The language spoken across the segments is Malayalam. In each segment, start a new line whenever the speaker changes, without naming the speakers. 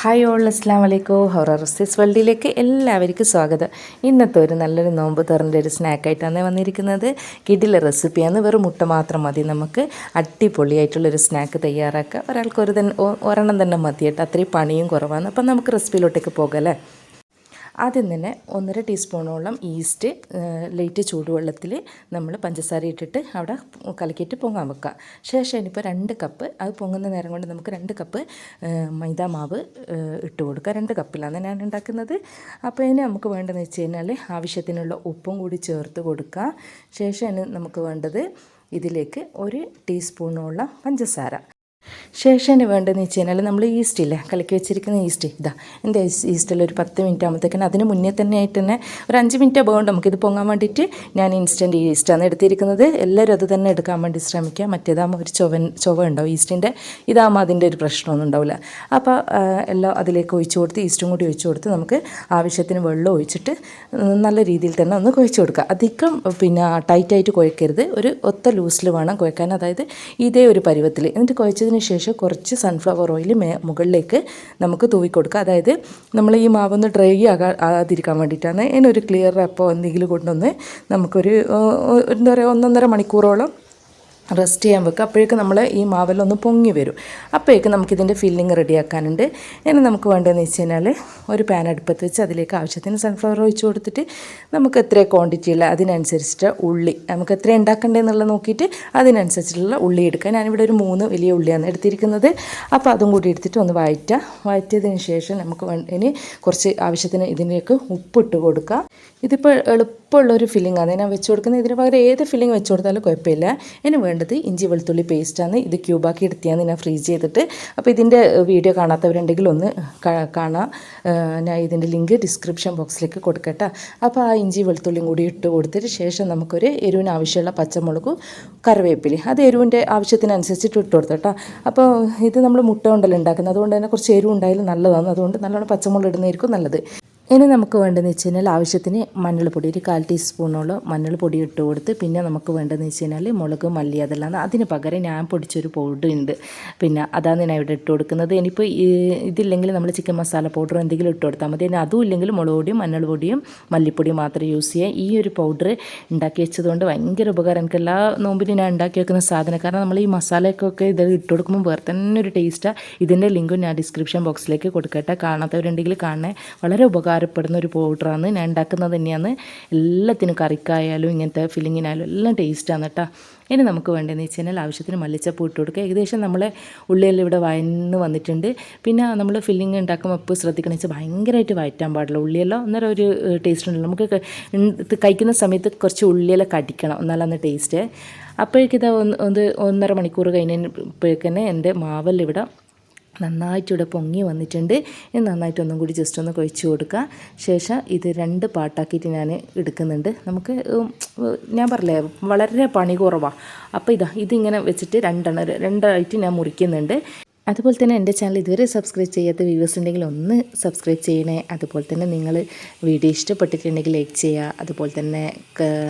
ഹായ് ഓൾ അസ്സാം വലൈക്കും റെസിപ്പീസ് വേൾഡിലേക്ക് എല്ലാവർക്കും സ്വാഗതം. ഇന്നത്തെ ഒരു നല്ലൊരു നോമ്പ് തുറൻ്റെ ഒരു സ്നാക്കായിട്ടാണ് വന്നിരിക്കുന്നത്. കിടില റെസിപ്പിയാണ്. വെറും മുട്ട മാത്രം മതി നമുക്ക് അടിപൊളിയായിട്ടുള്ളൊരു സ്നാക്ക് തയ്യാറാക്കുക. ഒരാൾക്ക് ഒരെണ്ണം തന്നെ മതി കേട്ടോ, അത്രയും പണിയും കുറവാണ്. അപ്പം നമുക്ക് റെസിപ്പിയിലോട്ടേക്ക് പോകാം അല്ലേ. ആദ്യം തന്നെ 1.5 ടീസ്പൂണോളം ഈസ്റ്റ് ലൈറ്റ് ചൂടുവെള്ളത്തിൽ നമ്മൾ പഞ്ചസാര ഇട്ടിട്ട് അവിടെ കലക്കിയിട്ട് പൊങ്ങാൻ വെക്കുക. ശേഷം ഇനിയിപ്പോൾ 2 കപ്പ്, അത് പൊങ്ങുന്ന നേരം കൊണ്ട് നമുക്ക് 2 കപ്പ് മൈദ മാവ് ഇട്ട് കൊടുക്കുക. 2 കപ്പിലാണ് ഞാൻ ഉണ്ടാക്കുന്നത്. അപ്പോൾ ഇനി നമുക്ക് വേണ്ടതെന്ന് വെച്ച് കഴിഞ്ഞാൽ ആവശ്യത്തിനുള്ള ഉപ്പും കൂടി ചേർത്ത് കൊടുക്കുക. ശേഷം ഇനി നമുക്ക് വേണ്ടത് ഇതിലേക്ക് 1 ടീസ്പൂണോളം പഞ്ചസാര. ശേഷം വേണ്ടതെന്ന് വെച്ച് കഴിഞ്ഞാൽ നമ്മൾ ഈസ്റ്റില്ലേ, കലക്കി വെച്ചിരിക്കുന്ന ഈസ്റ്റ്, എൻ്റെ ഈസ്റ്റിൽ ഒരു 10 മിനിറ്റ് ആകുമ്പോഴത്തേക്കിന് അതിന് മുന്നേ തന്നെ ആയിട്ട് തന്നെ ഒരു 5 മിനിറ്റ് വേണ്ട നമുക്കിത് പൊങ്ങാൻ വേണ്ടിയിട്ട് ഞാൻ ഇൻസ്റ്റൻറ്റ് ഈസ്റ്റാണ് എടുത്തിരിക്കുന്നത്. എല്ലാവരും അത് തന്നെ എടുക്കാൻ വേണ്ടി ശ്രമിക്കുക. മറ്റേതാകുമ്പോൾ ഒരു ചൊവ ഉണ്ടാവും ഈസ്റ്റിൻ്റെ, ഇതാകുമ്പോൾ അതിൻ്റെ ഒരു പ്രശ്നമൊന്നും ഉണ്ടാവില്ല. അപ്പോൾ എല്ലാം അതിലേക്ക് ഒഴിച്ച് കൊടുത്ത് ഈസ്റ്റും കൂടി ഒഴിച്ച് കൊടുത്ത് നമുക്ക് ആവശ്യത്തിന് വെള്ളം ഒഴിച്ചിട്ട് നല്ല രീതിയിൽ തന്നെ ഒന്ന് കുഴച്ച് കൊടുക്കുക. അധികം ടൈറ്റായിട്ട് കുഴക്കരുത്, ഒരു ഒത്ത ലൂസിൽ വേണം കുഴക്കാൻ, അതായത് ഇതേ ഒരു പരുവത്തിൽ. എന്നിട്ട് കുഴച്ചതിന് ശേഷം കുറച്ച് സൺഫ്ലവർ ഓയിൽ മുകളിലേക്ക് നമുക്ക് തൂവി കൊടുക്കുക. അതായത് നമ്മൾ ഈ മാവൊന്ന് ഡ്രൈ ആകാതിരിക്കാൻ വേണ്ടിയിട്ടാണ്. ഇതിനൊരു ക്ലിയർ റെപ്പോ എന്തെങ്കിലും കൊണ്ടൊന്ന് നമുക്കൊരു എന്താ പറയുക 1.5 മണിക്കൂറോളം റെസ്റ്റ് ചെയ്യാൻ വെക്കുക. അപ്പോഴേക്കും നമ്മൾ ഈ മാവെല്ലാം പൊങ്ങി വരും. അപ്പോഴേക്കും നമുക്കിതിൻ്റെ ഫില്ലിങ് റെഡിയാക്കാനുണ്ട്. ഇനി നമുക്ക് വേണ്ടതെന്ന് വെച്ച് കഴിഞ്ഞാൽ ഒരു പാൻ അടുപ്പത്ത് വെച്ച് അതിലേക്ക് ആവശ്യത്തിന് സൺഫ്ലവർ ഒഴിച്ച് കൊടുത്തിട്ട് നമുക്ക് എത്ര ക്വാണ്ടിറ്റി ഉള്ള അതിനനുസരിച്ചിട്ട് ഉള്ളി, നമുക്ക് എത്ര ഉണ്ടാക്കേണ്ടതെന്നുള്ളത് നോക്കിയിട്ട് അതിനനുസരിച്ചിട്ടുള്ള ഉള്ളി എടുക്കുക. ഞാനിവിടെ ഒരു 3 വലിയ ഉള്ളിയാണ് എടുത്തിരിക്കുന്നത്. അപ്പോൾ അതും കൂടി എടുത്തിട്ട് ഒന്ന് വഴറ്റിയതിന് ശേഷം നമുക്ക് ഇനി കുറച്ച് ആവശ്യത്തിന് ഇതിലേക്ക് ഉപ്പിട്ട് കൊടുക്കുക. ഇതിപ്പോൾ എളുപ്പമുള്ളൊരു ഫില്ലിങ്ങാണ് ഞാൻ വെച്ച് കൊടുക്കുന്നത്. ഇതിന് പകരം ഏത് ഫില്ലിങ് വെച്ച് കൊടുത്താലും കുഴപ്പമില്ല. ഇനി വേണ്ടത് ഇഞ്ചി വെളുത്തുള്ളി പേസ്റ്റാണ്. ഇത് ക്യൂബാക്കി എടുത്തിയാണ് ഞാൻ ഫ്രീസ് ചെയ്തിട്ട്. അപ്പോൾ ഇതിൻ്റെ വീഡിയോ കാണാത്തവരുണ്ടെങ്കിൽ ഒന്ന് കാണാം. ഞാൻ ഇതിൻ്റെ ലിങ്ക് ഡിസ്ക്രിപ്ഷൻ ബോക്സിലേക്ക് കൊടുക്കട്ടെ. അപ്പോൾ ആ ഇഞ്ചി വെളുത്തുള്ളിയും കൂടി ഇട്ട് കൊടുത്തിട്ട് ശേഷം നമുക്കൊരു എരിവിന് ആവശ്യമുള്ള പച്ചമുളകും കറിവേപ്പില, അത് എരിവിൻ്റെ ആവശ്യത്തിനനുസരിച്ചിട്ട് ഇട്ട് കൊടുത്തോട്ടോ. അപ്പോൾ ഇത് നമ്മൾ മുട്ട കൊണ്ടല്ല ഉണ്ടാക്കുന്നത്, അതുകൊണ്ട് തന്നെ കുറച്ച് എരിവ് ഉണ്ടായാലും നല്ലതാണ്. അതുകൊണ്ട് നല്ലോണം പച്ചമുളക് ഇടുന്നതായിരിക്കും നല്ലത്. ഇനി നമുക്ക് വേണ്ടതെന്ന് വെച്ച് കഴിഞ്ഞാൽ ആവശ്യത്തിന് മഞ്ഞൾപ്പൊടി, ഒരു 1/4 ടീസ്പൂണോളം മഞ്ഞൾപ്പൊടി ഇട്ട് കൊടുത്ത്, പിന്നെ നമുക്ക് വേണ്ടതെന്ന് വെച്ച് കഴിഞ്ഞാൽ മുളക്, മല്ലി അതെല്ലാം. അതിന് പകരം ഞാൻ പൊടിച്ചൊരു പൗഡർ ഉണ്ട്, അതാണ് ഞാൻ ഇവിടെ ഇട്ട് കൊടുക്കുന്നത്. ഇനിയിപ്പോൾ ഇതില്ലെങ്കിൽ നമ്മൾ ചിക്കൻ മസാല പൗഡർ എന്തെങ്കിലും ഇട്ട് കൊടുത്താൽ മതി. ഇനി അതും ഇല്ലെങ്കിൽ മുളക് പൊടിയും മഞ്ഞൾപ്പൊടിയും മല്ലിപ്പൊടിയും മാത്രമേ യൂസ് ചെയ്യുക. ഈ ഒരു പൗഡർ ഉണ്ടാക്കി വെച്ചതുകൊണ്ട് ഭയങ്കര ഉപകാരം. എനിക്ക് എല്ലാ നോമ്പിനും ഞാൻ ഉണ്ടാക്കി വെക്കുന്ന സാധനം. കാരണം നമ്മൾ ഈ മസാലയ്ക്കൊക്കെ ഇത് ഇട്ട് കൊടുക്കുമ്പോൾ വേറെ തന്നെ ഒരു ടേസ്റ്റാണ്. ഇതിൻ്റെ ലിങ്കും ഞാൻ ഡിസ്ക്രിപ്ഷൻ ബോക്സിലേക്ക് കൊടുക്കട്ടെ. കാണാത്തവരുണ്ടെങ്കിൽ കാണണേ. വളരെ ഉപകാരപ്പെടുന്ന ഒരു പൗഡറാണ്. ഞാൻ ഉണ്ടാക്കുന്നത് തന്നെയാണ്. എല്ലാത്തിനും കറിക്കായാലും ഇങ്ങനത്തെ ഫില്ലിങ്ങിനായാലും എല്ലാം ടേസ്റ്റാണ് കേട്ടോ. ഇനി നമുക്ക് വേണ്ടതെന്ന് വെച്ച് കഴിഞ്ഞാൽ ആവശ്യത്തിന് മല്ലിച്ചപ്പ് ഇട്ട് കൊടുക്കുക. ഏകദേശം നമ്മളെ ഉള്ളിയെല്ലാം ഇവിടെ വഴന്ന് വന്നിട്ടുണ്ട്. പിന്നെ നമ്മൾ ഫില്ലിങ് ഉണ്ടാക്കുമ്പോൾ എപ്പോൾ ശ്രദ്ധിക്കണം വെച്ചാൽ ഭയങ്കരമായിട്ട് വഴറ്റാൻ പാടില്ല ഉള്ളിയെല്ലാം. അന്നേരം ഒരു ടേസ്റ്റ് ഉണ്ടല്ലോ. നമുക്ക് കഴിക്കുന്ന സമയത്ത് കുറച്ച് ഉള്ളിയെല്ലാം കടിക്കണം, എന്നാലന്ന് ടേസ്റ്റ്. അപ്പോഴേക്കിത് 1.5 മണിക്കൂർ കഴിഞ്ഞപ്പോഴേക്കന്നെ എൻ്റെ മാവെല്ലാം ഇവിടെ നന്നായിട്ട് ഇവിടെ പൊങ്ങി വന്നിട്ടുണ്ട്. നന്നായിട്ട് ഒന്നും കൂടി ജസ്റ്റ് ഒന്ന് കുഴച്ച് കൊടുക്കുക. ശേഷം ഇത് 2 പാട്ടാക്കിയിട്ട് ഞാൻ എടുക്കുന്നുണ്ട്. നമുക്ക് ഞാൻ പറഞ്ഞില്ലേ വളരെ പണി കുറവാണ്. അപ്പോൾ ഇതിങ്ങനെ വെച്ചിട്ട് 2 ഞാൻ മുറിക്കുന്നുണ്ട്. അതുപോലെ തന്നെ എൻ്റെ ചാനൽ ഇതുവരെ സബ്സ്ക്രൈബ് ചെയ്യാത്ത വ്യൂവേഴ്സ് ഉണ്ടെങ്കിൽ ഒന്ന് സബ്സ്ക്രൈബ് ചെയ്യണേ. അതുപോലെ തന്നെ നിങ്ങൾ വീഡിയോ ഇഷ്ടപ്പെട്ടിട്ടുണ്ടെങ്കിൽ ലൈക്ക് ചെയ്യുക. അതുപോലെ തന്നെ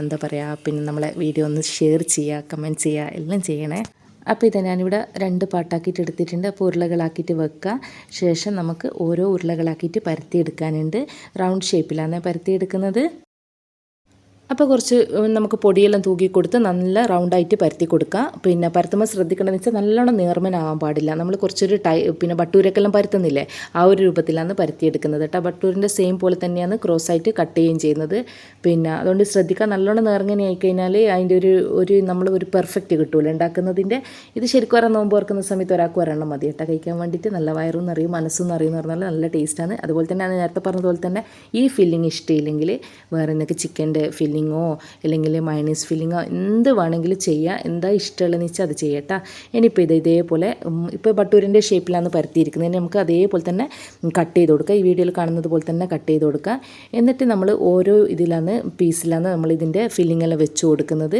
എന്താ പറയുക, പിന്നെ നമ്മളെ വീഡിയോ ഒന്ന് ഷെയർ ചെയ്യുക, കമൻറ്റ് ചെയ്യുക, എല്ലാം ചെയ്യണേ. അപ്പോൾ ഇത് ഞാനിവിടെ 2 പാട്ടാക്കിയിട്ട് എടുത്തിട്ടുണ്ട്. അപ്പോൾ ഉരുളകളാക്കിയിട്ട് വെക്കുക. ശേഷം നമുക്ക് ഓരോ ഉരുളകളാക്കിയിട്ട് പരത്തിയെടുക്കാനുണ്ട്. റൗണ്ട് ഷേപ്പിലാണ് പരത്തിയെടുക്കുന്നത്. അപ്പോൾ കുറച്ച് നമുക്ക് പൊടിയെല്ലാം തൂക്കി കൊടുത്ത് നല്ല റൗണ്ടായിട്ട് പരത്തി കൊടുക്കുക. പിന്നെ പരത്തുമ്പോൾ ശ്രദ്ധിക്കേണ്ടതെന്ന് വെച്ചാൽ നല്ലോണം നേർമനാകാൻ പാടില്ല. നമ്മൾ കുറച്ചൊരു ബട്ടൂരക്കെല്ലാം പരത്തുന്നില്ലേ, ആ ഒരു രൂപത്തിലാണ് പരത്തിയെടുക്കുന്നത് കേട്ടോ. ബട്ടൂരിൻ്റെ സെയിം പോലെ തന്നെയാണ് ക്രോസ് ആയിട്ട് കട്ട് ചെയ്യുകയും ചെയ്യുന്നത്. അതുകൊണ്ട് ശ്രദ്ധിക്കുക. നല്ലോണം നേർങ്ങനെ ആയിക്കഴിഞ്ഞാൽ അതിൻ്റെ ഒരു നമ്മൾ ഒരു പെർഫെക്റ്റ് കിട്ടുമല്ലോ ഉണ്ടാക്കുന്നതിൻ്റെ. ഇത് ശരിക്കും പറയാൻ നോമ്പ് ഓർക്കുന്ന സമയത്ത് ഒരാൾക്ക് ഒരെണ്ണം മതി കേട്ടോ കഴിക്കാൻ വേണ്ടിയിട്ട്. നല്ല വയറും നിറയും മനസ്സും നിറയും എന്ന് പറഞ്ഞാൽ നല്ല ടേസ്റ്റാണ്. അതുപോലെ തന്നെ ഞാൻ നേരത്തെ പറഞ്ഞതുപോലെ തന്നെ ഈ ഫില്ലിങ് ഇഷ്ടമില്ലെങ്കിൽ വേറെ എന്തൊക്കെ ചിക്കൻ്റെ ഫില്ലിങ്ങോ അല്ലെങ്കിൽ മയണീസ് ഫില്ലിങ്ങോ എന്ത് വേണമെങ്കിലും ചെയ്യുക. എന്താ ഇഷ്ടമുള്ളതെന്ന് വെച്ചാൽ അത് ചെയ്യട്ടോ. ഇനിയിപ്പോൾ ഇതേപോലെ ഇപ്പോൾ ബട്ടൂരിൻ്റെ ഷേപ്പിലാണ് പരത്തിയിരിക്കുന്നത്. നമുക്ക് അതേപോലെ തന്നെ കട്ട് ചെയ്ത് കൊടുക്കുക. ഈ വീഡിയോയിൽ കാണുന്നത് പോലെ തന്നെ കട്ട് ചെയ്ത് കൊടുക്കുക. എന്നിട്ട് നമ്മൾ ഓരോ പീസിലാണ് നമ്മൾ ഇതിൻ്റെ ഫില്ലിങ്ങെല്ലാം വെച്ച് കൊടുക്കുന്നത്.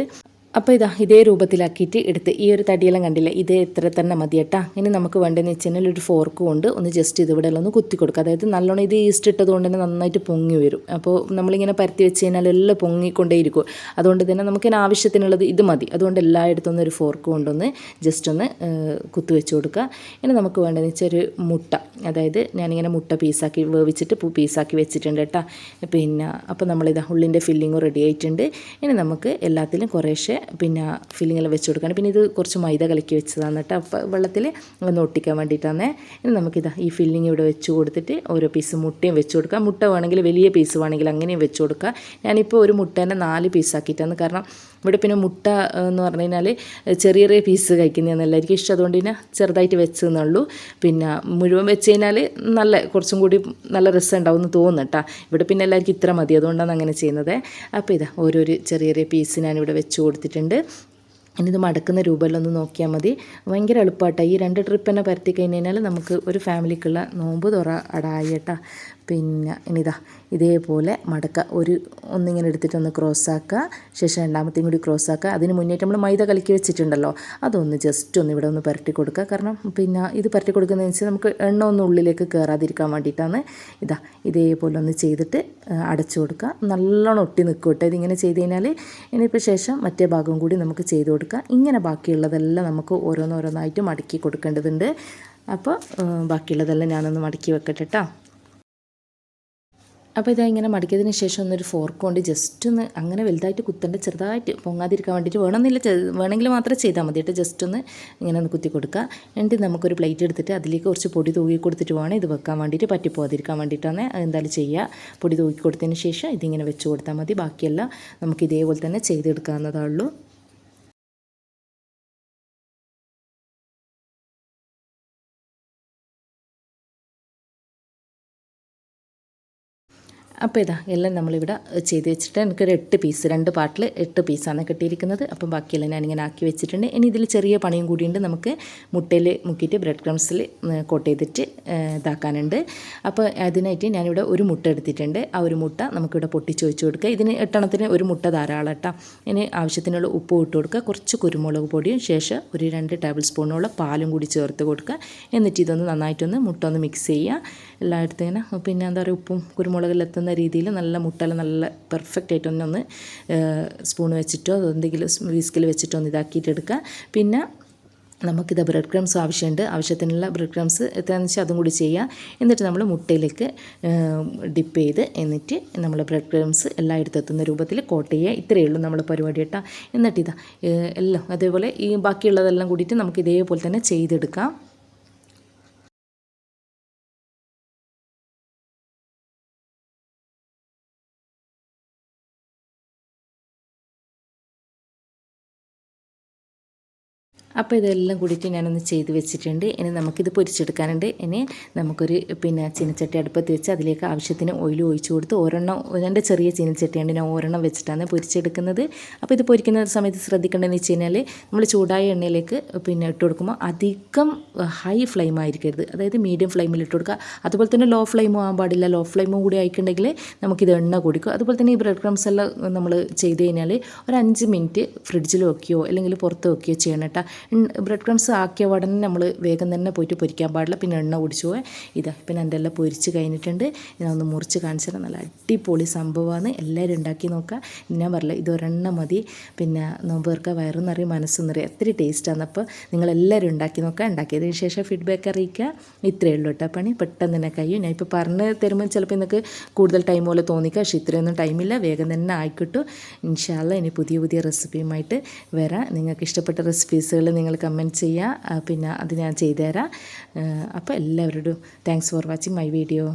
അപ്പോൾ ഇതാ ഇതേ രൂപത്തിലാക്കിയിട്ട് എടുത്ത് ഈ ഒരു തടിയെല്ലാം കണ്ടില്ല, ഇതേ ഇത്ര തന്നെ മതി കേട്ടോ. ഇനി നമുക്ക് വേണ്ടതെന്ന് വെച്ച് കഴിഞ്ഞാൽ ഒരു ഫോർക്ക് കൊണ്ട് ഒന്ന് ജസ്റ്റ് ഇതിവിടെ എല്ലാം ഒന്ന് കുത്തി കൊടുക്കുക. അതായത് നല്ലോണം ഇത് ഈസ്റ്റ് ഇട്ടത് കൊണ്ട് തന്നെ നന്നായിട്ട് പൊങ്ങി വരും. അപ്പോൾ നമ്മളിങ്ങനെ പരത്തി വെച്ച് കഴിഞ്ഞാൽ എല്ലാം പൊങ്ങിക്കൊണ്ടേയിരിക്കും. അതുകൊണ്ട് തന്നെ നമുക്കിതിന് ആവശ്യത്തിനുള്ളത് ഇത് മതി. അതുകൊണ്ട് എല്ലായിടത്തും ഒരു ഫോർക്ക് കൊണ്ടൊന്ന് ജസ്റ്റ് ഒന്ന് കുത്തി വെച്ച് കൊടുക്കുക. ഇനി നമുക്ക് വേണ്ടതെന്ന് വെച്ചാൽ ഒരു മുട്ട, അതായത് ഞാനിങ്ങനെ മുട്ട പീസാക്കി വേവിച്ചിട്ട് പീസാക്കി വെച്ചിട്ടുണ്ട് കേട്ടോ. പിന്നെ അപ്പോൾ നമ്മളിതാ ഉള്ളിൻ്റെ ഫില്ലിങ്ങും റെഡി ആയിട്ടുണ്ട്. ഇനി നമുക്ക് എല്ലാത്തിലും കുറേശ്ശെ പിന്നെ ഫില്ലിങ്ങെല്ലാം വെച്ച് കൊടുക്കണം. പിന്നെ ഇത് കുറച്ച് മൈദ കലക്കി വെച്ചതാണ് കേട്ടോ, വെള്ളത്തിൽ ഒന്ന് ഒട്ടിക്കാൻ വേണ്ടിയിട്ടാണ്. ഇനി നമുക്കിതാ ഈ ഫില്ലിങ് ഇവിടെ വെച്ച് കൊടുത്തിട്ട് ഓരോ പീസ് മുട്ടയും വെച്ച് കൊടുക്കുക. മുട്ട വേണമെങ്കിൽ വലിയ പീസ് വേണമെങ്കിൽ അങ്ങനെയും വെച്ച് കൊടുക്കുക. ഞാനിപ്പോൾ ഒരു മുട്ടേനെ 4 പീസാക്കിയിട്ടാണ്. കാരണം ഇവിടെ പിന്നെ മുട്ട എന്ന് പറഞ്ഞു കഴിഞ്ഞാൽ ചെറിയ ചെറിയ പീസ് കഴിക്കുന്നതാണ് എല്ലാവർക്കും ഇഷ്ടം. അതുകൊണ്ട് പിന്നെ ചെറുതായിട്ട് വെച്ചെന്നുള്ളൂ. പിന്നെ മുഴുവൻ വെച്ച് കഴിഞ്ഞാൽ കുറച്ചും കൂടി നല്ല രസം ഉണ്ടാവും എന്ന് തോന്നുന്നു കേട്ടോ. ഇവിടെ പിന്നെ എല്ലാവർക്കും ഇത്ര മതി, അതുകൊണ്ടാണ് അങ്ങനെ ചെയ്യുന്നത്. അപ്പോൾ ഇതാ ഓരോരു ചെറിയ ചെറിയ പീസ് ഞാനിവിടെ വെച്ച് കൊടുത്തിട്ടുണ്ട്. ഇനി ഇത് മടക്കുന്ന രൂപമെല്ലാം ഒന്ന് നോക്കിയാൽ മതി. ഭയങ്കര എളുപ്പമായിട്ടാണ്. ഈ 2 ട്രിപ്പ് തന്നെ പരത്തി കഴിഞ്ഞ് കഴിഞ്ഞാൽ നമുക്ക് ഒരു ഫാമിലിക്കുള്ള നോമ്പ് തുറ അടായി കേട്ടോ. പിന്നെ ഇനിതാ ഇതേപോലെ മടക്കുക. ഒന്നിങ്ങനെ എടുത്തിട്ടൊന്ന് ക്രോസ്സാക്കുക, ശേഷം രണ്ടാമത്തെയും കൂടി ക്രോസ്സാക്കുക. അതിന് മുന്നേറ്റ് നമ്മൾ മൈദ കലക്കി വെച്ചിട്ടുണ്ടല്ലോ, അതൊന്ന് ജസ്റ്റ് ഒന്ന് ഇവിടെ ഒന്ന് പരട്ടി കൊടുക്കുക. കാരണം പിന്നെ ഇത് പരട്ടി കൊടുക്കുന്നതെന്ന് വെച്ചാൽ നമുക്ക് എണ്ണ ഒന്നും ഉള്ളിലേക്ക് കയറാതിരിക്കാൻ വേണ്ടിയിട്ടാണ്. ഇതേപോലെ ഒന്ന് ചെയ്തിട്ട് അടച്ചു കൊടുക്കുക. നല്ലോണം ഒട്ടി നിൽക്കും കേട്ടോ ഇതിങ്ങനെ ചെയ്ത് കഴിഞ്ഞാൽ. ഇനിയിപ്പോൾ ശേഷം മറ്റേ ഭാഗം കൂടി നമുക്ക് ചെയ്ത് കൊടുക്കുക. ഇങ്ങനെ ബാക്കിയുള്ളതെല്ലാം നമുക്ക് ഓരോന്നോരോന്നായിട്ട് മടക്കി കൊടുക്കേണ്ടതുണ്ട്. അപ്പോൾ ബാക്കിയുള്ളതെല്ലാം ഞാനൊന്ന് മടക്കി വെക്കട്ടെ കേട്ടോ. അപ്പോൾ ഇതാ ഇങ്ങനെ മടക്കിയതിന് ശേഷം ഒന്നൊരു ഫോർക്ക് കൊണ്ട് ജസ്റ്റ് ഒന്ന് അങ്ങനെ വലുതായിട്ട് കുത്തേണ്ട, ചെറുതായിട്ട് പൊങ്ങാതിരിക്കാൻ വേണ്ടിയിട്ട് വേണമെങ്കിൽ മാത്രമേ ചെയ്താൽ മതി കേട്ടോ. ജസ്റ്റ് ഒന്ന് ഇങ്ങനെ ഒന്ന് കുത്തി കൊടുക്കുക. എന്നിട്ട് നമുക്കൊരു പ്ലേറ്റ് എടുത്തിട്ട് അതിലേക്ക് കുറച്ച് പൊടി തൂക്കി കൊടുത്തിട്ട് വേണം ഇത് വെക്കാൻ വേണ്ടിയിട്ട്, പറ്റിപ്പോകാതിരിക്കാൻ വേണ്ടിയിട്ടാണ്. അതെന്തായാലും ചെയ്യുക. പൊടി തൂക്കി കൊടുത്തതിന് ശേഷം ഇതിങ്ങനെ വെച്ച് കൊടുത്താൽ മതി. ബാക്കിയെല്ലാം നമുക്ക് ഇതേപോലെ തന്നെ ചെയ്തെടുക്കാവുന്നതേ. അപ്പോൾ ഇതാ എല്ലാം നമ്മളിവിടെ ചെയ്ത് വെച്ചിട്ട് എനിക്കൊരു 8 പീസ്, 2 പാർട്ടിൽ 8 പീസാണ് കിട്ടിയിരിക്കുന്നത്. അപ്പം ബാക്കിയെല്ലാം ഞാനിങ്ങനെ ആക്കി വെച്ചിട്ടുണ്ട്. ഇനി ഇതിൽ ചെറിയ പണിയും കൂടിയുണ്ട്. നമുക്ക് മുട്ടയിൽ മുക്കിയിട്ട് ബ്രെഡ് ക്രംസിൽ കോട്ട് ചെയ്തിട്ട് ഇതാക്കാനുണ്ട്. അപ്പോൾ അതിനായിട്ട് ഞാനിവിടെ ഒരു മുട്ട എടുത്തിട്ടുണ്ട്. ആ ഒരു മുട്ട നമുക്കിവിടെ പൊട്ടിച്ച് വെച്ച് കൊടുക്കുക. ഇതിന് 8 എണ്ണത്തിന് ഒരു മുട്ട ധാരാളം കേട്ടോ. ഇനി ആവശ്യത്തിനുള്ള ഉപ്പ് ഇട്ട് കൊടുക്കുക, കുറച്ച് കുരുമുളക് പൊടിയും, ശേഷം ഒരു 2 ടേബിൾ സ്പൂണോളം പാലും കൂടി ചേർത്ത് കൊടുക്കുക. എന്നിട്ട് ഇതൊന്ന് നന്നായിട്ടൊന്ന് മുട്ട ഒന്ന് മിക്സ് ചെയ്യുക എല്ലായിടത്തും ഇങ്ങനെ. പിന്നെ എന്താ പറയുക, ഉപ്പും കുരുമുളകെല്ലാം എത്തുന്ന രീതിയിൽ നല്ല മുട്ടയെല്ലാം നല്ല പെർഫെക്റ്റ് ആയിട്ടൊന്ന് സ്പൂൺ വെച്ചിട്ടോ എന്തെങ്കിലും വിസ്കിൽ വെച്ചിട്ടോ ഒന്ന് ഇതാക്കിയിട്ടെടുക്കുക. പിന്നെ നമുക്കിത് ബ്രെഡ് ക്രംസ് ആവശ്യമുണ്ട്. ആവശ്യത്തിനുള്ള ബ്രെഡ് ക്രംസ് എത്രയാണെന്ന് വെച്ചാൽ അതും കൂടി ചെയ്യുക. എന്നിട്ട് നമ്മൾ മുട്ടയിലേക്ക് ഡിപ്പ് ചെയ്ത് എന്നിട്ട് നമ്മൾ ബ്രെഡ് ക്രംസ് എല്ലായിടത്തും എത്തുന്ന രൂപത്തിൽ കോട്ട് ചെയ്യുക. ഇത്രയേ ഉള്ളൂ നമ്മൾ പരിപാടി കേട്ടോ. എന്നിട്ട് എല്ലാം അതേപോലെ ഈ ബാക്കിയുള്ളതെല്ലാം കൂടിയിട്ട് നമുക്ക് ഇതേപോലെ തന്നെ ചെയ്തെടുക്കാം. അപ്പോൾ ഇതെല്ലാം കൂടിയിട്ട് ഞാനൊന്ന് ചെയ്ത് വെച്ചിട്ടുണ്ട്. ഇനി നമുക്കിത് പൊരിച്ചെടുക്കാനുണ്ട്. ഇനി നമുക്കൊരു ചീനച്ചട്ടി അടുപ്പത്ത് വെച്ച് അതിലേക്ക് ആവശ്യത്തിന് ഓയിൽ ഒഴിച്ച് കൊടുത്ത് രണ്ട് ചെറിയ ചീനച്ചട്ടിയാണ് ഞാൻ ഒരെണ്ണം വെച്ചിട്ടാണ് പൊരിച്ചെടുക്കുന്നത്. അപ്പോൾ ഇത് പൊരിക്കുന്ന സമയത്ത് ശ്രദ്ധിക്കേണ്ടതെന്ന് വെച്ച് കഴിഞ്ഞാൽ നമ്മൾ ചൂടായ എണ്ണയിലേക്ക് ഇട്ട് കൊടുക്കുമ്പോൾ അധികം ഹൈ ഫ്ലെയിം ആയിരിക്കരുത്, അതായത് മീഡിയം ഫ്ലെയിമിൽ ഇട്ട് കൊടുക്കുക. അതുപോലെ തന്നെ ലോ ഫ്ലെയിമും ആകാൻ പാടില്ല. ലോ ഫ്ലെയിമും കൂടി ആയിട്ടുണ്ടെങ്കിൽ നമുക്കിത് എണ്ണ കുടിക്കും. അതുപോലെ തന്നെ ഈ ബ്രെഡ് ക്രംസ് എല്ലാം നമ്മൾ ചെയ്ത് കഴിഞ്ഞാൽ ഒരു 5 മിനിറ്റ് ഫ്രിഡ്ജിൽ വെക്കുകയോ അല്ലെങ്കിൽ പുറത്ത് വെക്കുകയോ ചെയ്യണം കേട്ടോ. ബ്രെഡ് ക്രംസ് ആക്കിയ ഉടനെ നമ്മൾ വേഗം തന്നെ പോയിട്ട് പൊരിക്കാൻ പാടില്ല, പിന്നെ എണ്ണ കുടിച്ചു പോയി. പിന്നെ എൻ്റെ എല്ലാം പൊരിച്ച് കഴിഞ്ഞിട്ടുണ്ട്. ഇതൊന്ന് മുറിച്ച് കാണിച്ചാൽ നല്ല അടിപൊളി സംഭവമാണ്. എല്ലാവരും ഉണ്ടാക്കി നോക്കുക. ഞാൻ പറഞ്ഞില്ല, ഇതൊരെണ്ണം മതി. പിന്നെ നോമ്പ് തീർക്കുക, വയറും നിറയും മനസ്സും നിറയും, അത്ര ടേസ്റ്റാണ്. അപ്പോൾ നിങ്ങളെല്ലാവരും ഉണ്ടാക്കി നോക്കുക. ഉണ്ടാക്കിയതിന് ശേഷം ഫീഡ്ബാക്ക് അറിയിക്കുക. ഇത്രയേ ഉള്ളൂ കേട്ടോ. പണി പെട്ടെന്ന് തന്നെ കഴിയും. ഞാൻ ഇപ്പോൾ പറഞ്ഞ് തരുമ്പോൾ ചിലപ്പോൾ നിങ്ങൾക്ക് കൂടുതൽ ടൈം പോലെ തോന്നിക്കുക, പക്ഷേ ഇത്രയൊന്നും ടൈമില്ല, വേഗം തന്നെ ആയിക്കിട്ടും. ഇൻഷാ അല്ലാഹ് ഇനി പുതിയ പുതിയ റെസിപ്പിയുമായിട്ട് വരാം. നിങ്ങൾക്ക് ഇഷ്ടപ്പെട്ട റെസിപ്പീസുകൾ നിങ്ങൾ കമൻറ്റ് ചെയ്യുക, പിന്നെ അത് ഞാൻ ചെയ്തുതരാം. അപ്പോൾ എല്ലാവരോടും thanks for watching my video.